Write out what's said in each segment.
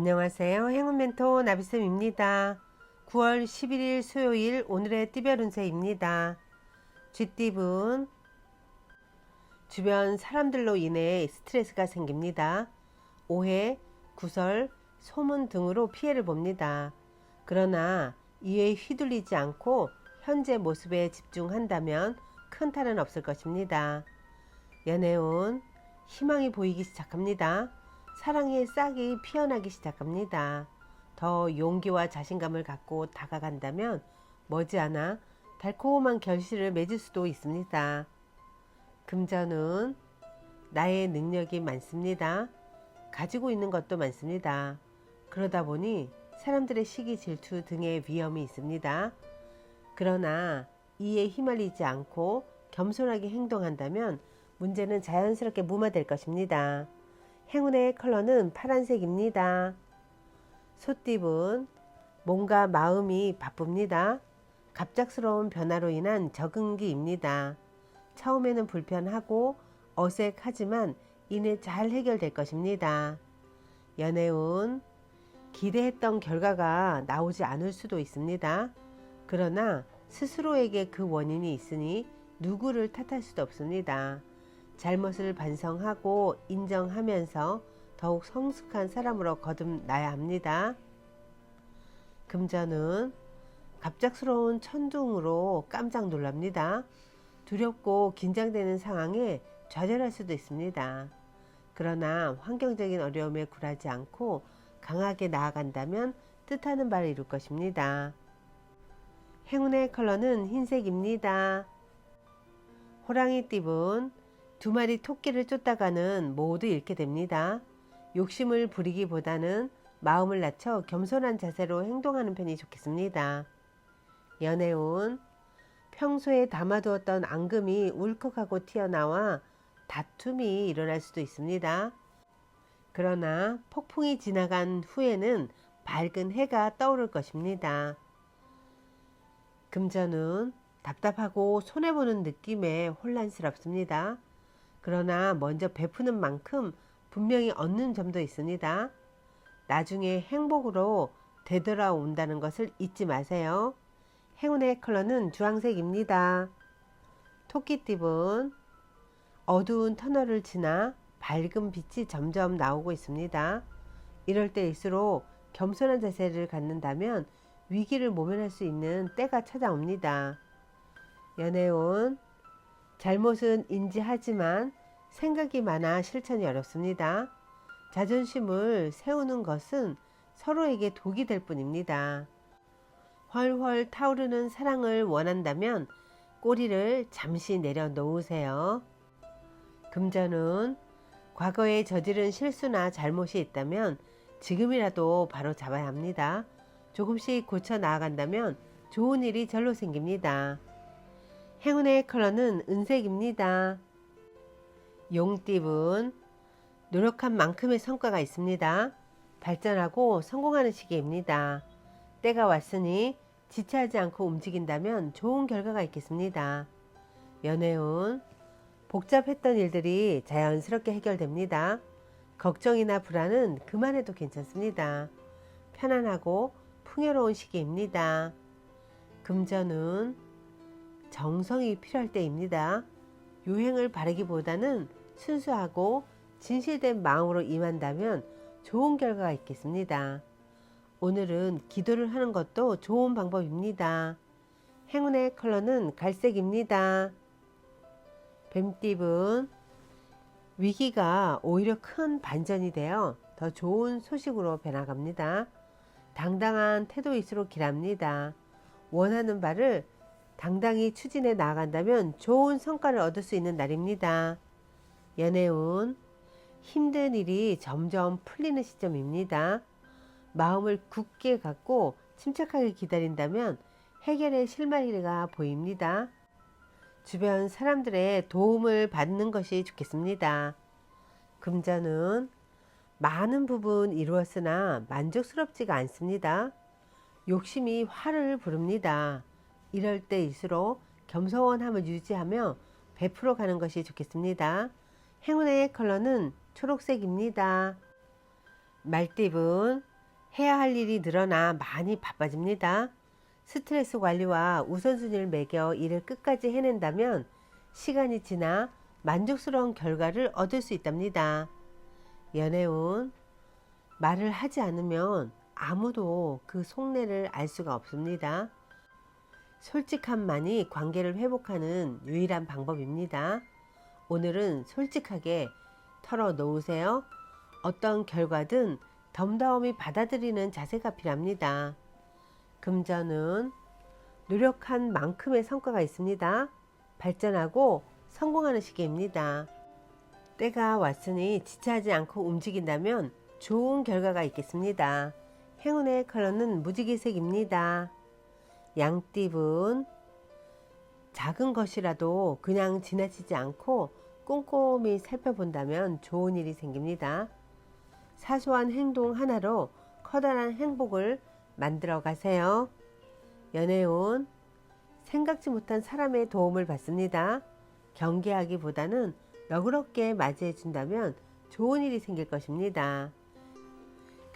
안녕하세요. 행운 멘토 나비쌤입니다. 9월 11일 수요일 오늘의 띠별 운세입니다. 쥐띠분 주변 사람들로 인해 스트레스가 생깁니다. 오해, 구설, 소문 등으로 피해를 봅니다. 그러나 이에 휘둘리지 않고 현재 모습에 집중한다면 큰 탈은 없을 것입니다. 연애운 희망이 보이기 시작합니다. 사랑의 싹이 피어나기 시작합니다. 더 용기와 자신감을 갖고 다가간다면 머지않아 달콤한 결실을 맺을 수도 있습니다. 금전은 나의 능력이 많습니다. 가지고 있는 것도 많습니다. 그러다 보니 사람들의 시기 질투 등의 위험이 있습니다. 그러나 이에 휘말리지 않고 겸손하게 행동한다면 문제는 자연스럽게 무마될 것입니다. 행운의 컬러는 파란색입니다. 소띠분 몸과 마음이 바쁩니다. 갑작스러운 변화로 인한 적응기입니다. 처음에는 불편하고 어색하지만 이내 잘 해결될 것입니다. 연애운 기대했던 결과가 나오지 않을 수도 있습니다. 그러나 스스로에게 그 원인이 있으니 누구를 탓할 수도 없습니다. 잘못을 반성하고 인정하면서 더욱 성숙한 사람으로 거듭나야 합니다. 금전은 갑작스러운 천둥으로 깜짝 놀랍니다. 두렵고 긴장되는 상황에 좌절할 수도 있습니다. 그러나 환경적인 어려움에 굴하지 않고 강하게 나아간다면 뜻하는 바를 이룰 것입니다. 행운의 컬러는 흰색입니다. 호랑이띠분 두 마리 토끼를 쫓다가는 모두 잃게 됩니다. 욕심을 부리기보다는 마음을 낮춰 겸손한 자세로 행동하는 편이 좋겠습니다. 연애운 평소에 담아두었던 앙금이 울컥하고 튀어나와 다툼이 일어날 수도 있습니다. 그러나 폭풍이 지나간 후에는 밝은 해가 떠오를 것입니다. 금전은 답답하고 손해보는 느낌에 혼란스럽습니다. 그러나 먼저 베푸는 만큼 분명히 얻는 점도 있습니다. 나중에 행복으로 되돌아온다는 것을 잊지 마세요. 행운의 컬러는 주황색입니다. 토끼띠분 어두운 터널을 지나 밝은 빛이 점점 나오고 있습니다. 이럴 때일수록 겸손한 자세를 갖는다면 위기를 모면할 수 있는 때가 찾아옵니다. 연애운 잘못은 인지하지만 생각이 많아 실천이 어렵습니다. 자존심을 세우는 것은 서로에게 독이 될 뿐입니다. 훨훨 타오르는 사랑을 원한다면 꼬리를 잠시 내려놓으세요. 금전은 과거에 저지른 실수나 잘못이 있다면 지금이라도 바로 잡아야 합니다. 조금씩 고쳐 나아간다면 좋은 일이 절로 생깁니다. 행운의 컬러는 은색입니다. 용띠분 노력한 만큼의 성과가 있습니다. 발전하고 성공하는 시기입니다. 때가 왔으니 지체하지 않고 움직인다면 좋은 결과가 있겠습니다. 연애운 복잡했던 일들이 자연스럽게 해결됩니다. 걱정이나 불안은 그만해도 괜찮습니다. 편안하고 풍요로운 시기입니다. 금전은 정성이 필요할 때입니다. 요행을 바라기보다는 순수하고 진실된 마음으로 임한다면 좋은 결과가 있겠습니다. 오늘은 기도를 하는 것도 좋은 방법입니다. 행운의 컬러는 갈색입니다. 뱀띠분 위기가 오히려 큰 반전이 되어 더 좋은 소식으로 변화갑니다. 당당한 태도일수록 길합니다. 원하는 바를 당당히 추진해 나아간다면 좋은 성과를 얻을 수 있는 날입니다. 연애운 힘든 일이 점점 풀리는 시점입니다. 마음을 굳게 갖고 침착하게 기다린다면 해결의 실마리가 보입니다. 주변 사람들의 도움을 받는 것이 좋겠습니다. 금전은 많은 부분 이루었으나 만족스럽지가 않습니다. 욕심이 화를 부릅니다. 이럴 때일수록 겸손함을 유지하며 베풀어 가는 것이 좋겠습니다. 행운의 컬러는 초록색입니다. 말띠분 해야 할 일이 늘어나 많이 바빠집니다. 스트레스 관리와 우선순위를 매겨 일을 끝까지 해낸다면 시간이 지나 만족스러운 결과를 얻을 수 있답니다. 연애운, 말을 하지 않으면 아무도 그 속내를 알 수가 없습니다. 솔직함만이 관계를 회복하는 유일한 방법입니다. 오늘은 솔직하게 털어놓으세요. 어떤 결과든 덤덤히 받아들이는 자세가 필요합니다. 금전은 노력한 만큼의 성과가 있습니다. 발전하고 성공하는 시기입니다. 때가 왔으니 지체하지 않고 움직인다면 좋은 결과가 있겠습니다. 행운의 컬러는 무지개색입니다. 양띠분, 작은 것이라도 그냥 지나치지 않고 꼼꼼히 살펴본다면 좋은 일이 생깁니다. 사소한 행동 하나로 커다란 행복을 만들어 가세요. 연애운, 생각지 못한 사람의 도움을 받습니다. 경계하기보다는 너그럽게 맞이해 준다면 좋은 일이 생길 것입니다.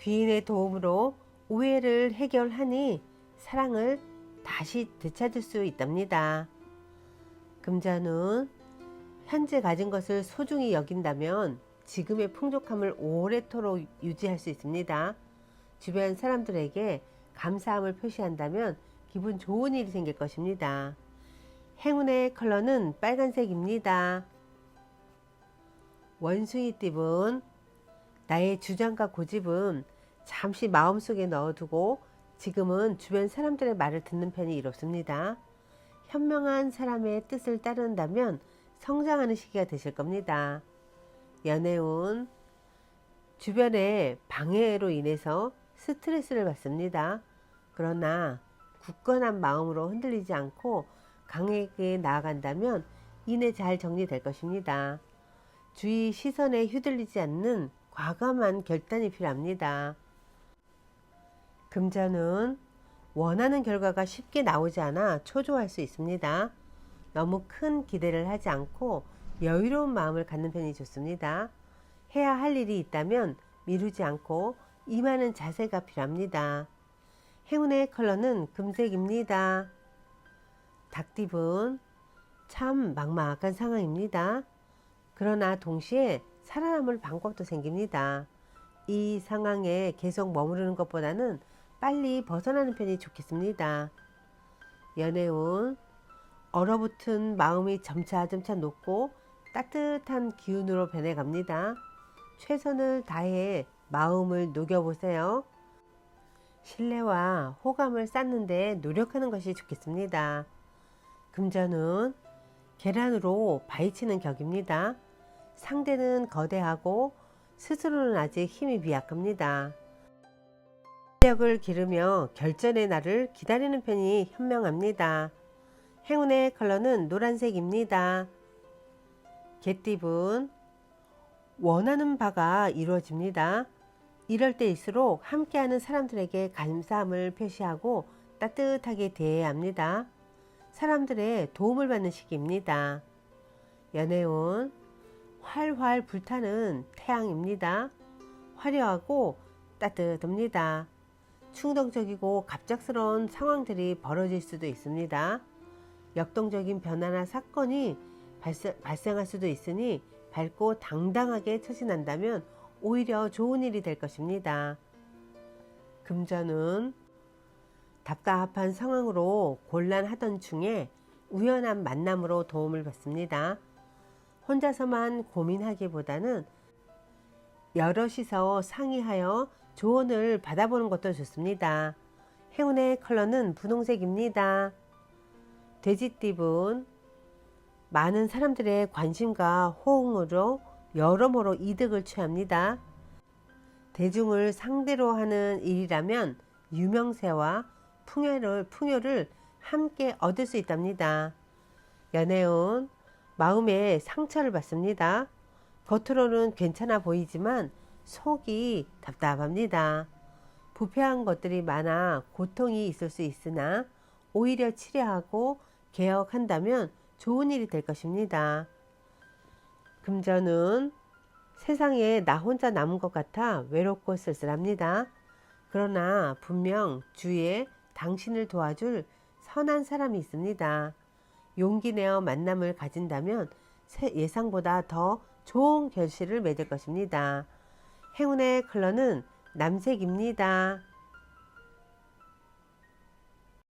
귀인의 도움으로 오해를 해결하니 사랑을 다시 되찾을 수 있답니다. 금전운, 현재 가진 것을 소중히 여긴다면 지금의 풍족함을 오래도록 유지할 수 있습니다. 주변 사람들에게 감사함을 표시한다면 기분 좋은 일이 생길 것입니다. 행운의 컬러는 빨간색입니다. 원숭이띠분, 나의 주장과 고집은 잠시 마음속에 넣어두고 지금은 주변 사람들의 말을 듣는 편이 이롭습니다. 현명한 사람의 뜻을 따른다면 성장하는 시기가 되실 겁니다. 연애운, 주변의 방해로 인해서 스트레스를 받습니다. 그러나 굳건한 마음으로 흔들리지 않고 강하게 나아간다면 이내 잘 정리될 것입니다. 주위 시선에 휘둘리지 않는 과감한 결단이 필요합니다. 금전은 원하는 결과가 쉽게 나오지 않아 초조할 수 있습니다. 너무 큰 기대를 하지 않고 여유로운 마음을 갖는 편이 좋습니다. 해야 할 일이 있다면 미루지 않고 임하는 자세가 필요합니다. 행운의 컬러는 금색입니다. 닭띠분, 참 막막한 상황입니다. 그러나 동시에 살아남을 방법도 생깁니다. 이 상황에 계속 머무르는 것보다는 빨리 벗어나는 편이 좋겠습니다. 연애운, 얼어붙은 마음이 점차점차 녹고 따뜻한 기운으로 변해갑니다. 최선을 다해 마음을 녹여보세요. 신뢰와 호감을 쌓는 데 노력하는 것이 좋겠습니다. 금전은 계란으로 바위치는 격입니다. 상대는 거대하고 스스로는 아직 힘이 미약합니다. 실력을 기르며 결전의 날을 기다리는 편이 현명합니다. 행운의 컬러는 노란색입니다. 개띠분, 원하는 바가 이루어집니다. 이럴 때일수록 함께하는 사람들에게 감사함을 표시하고 따뜻하게 대해야 합니다. 사람들의 도움을 받는 시기입니다. 연애운, 활활 불타는 태양입니다. 화려하고 따뜻합니다. 충동적이고 갑작스러운 상황들이 벌어질 수도 있습니다. 역동적인 변화나 사건이 발생할 수도 있으니 밝고 당당하게 처신한다면 오히려 좋은 일이 될 것입니다. 금전은 답답한 상황으로 곤란하던 중에 우연한 만남으로 도움을 받습니다. 혼자서만 고민하기보다는 여럿이서 상의하여 조언을 받아보는 것도 좋습니다. 행운의 컬러는 분홍색입니다. 돼지띠분, 많은 사람들의 관심과 호응으로 여러모로 이득을 취합니다. 대중을 상대로 하는 일이라면 유명세와 풍요를 함께 얻을 수 있답니다. 연애운, 마음에 상처를 받습니다. 겉으로는 괜찮아 보이지만 속이 답답합니다. 부패한 것들이 많아 고통이 있을 수 있으나 오히려 치료하고 개혁한다면 좋은 일이 될 것입니다. 금전은 세상에 나 혼자 남은 것 같아 외롭고 쓸쓸합니다. 그러나 분명 주위에 당신을 도와줄 선한 사람이 있습니다. 용기 내어 만남을 가진다면 예상보다 더 좋은 결실을 맺을 것입니다. 행운의 컬러는 남색입니다.